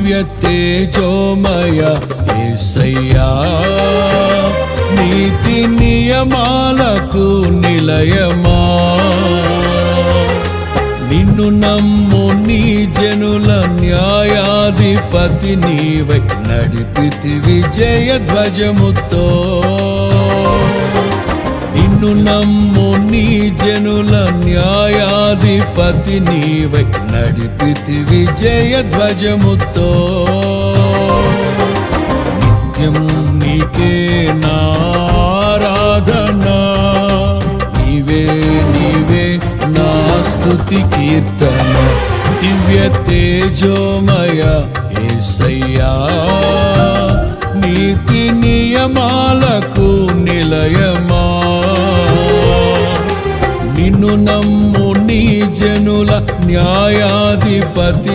దివ్య తేజోమయ యేసయ్యా, నీతి నియమాలకు నిలయమా, నిన్ను నమ్ము నీ జనుల న్యాయాధిపతి నీవై నడిపితి విజయ ధ్వజముతో. నిన్ను నమ్ము నీ జనుల న్యాయాధిపతి నీవై నడిపితి విజయ ధ్వజముతో. నిత్యం నీకే నారాధనా, నీవే నీవే నా స్తుతి కీర్తన. దివ్య తేజోమయ యేసయ్యా, నీతి నియమాలకు నిలయమా, నిన్ను నమ్ము నీ జనుల న్యాయాధిపతి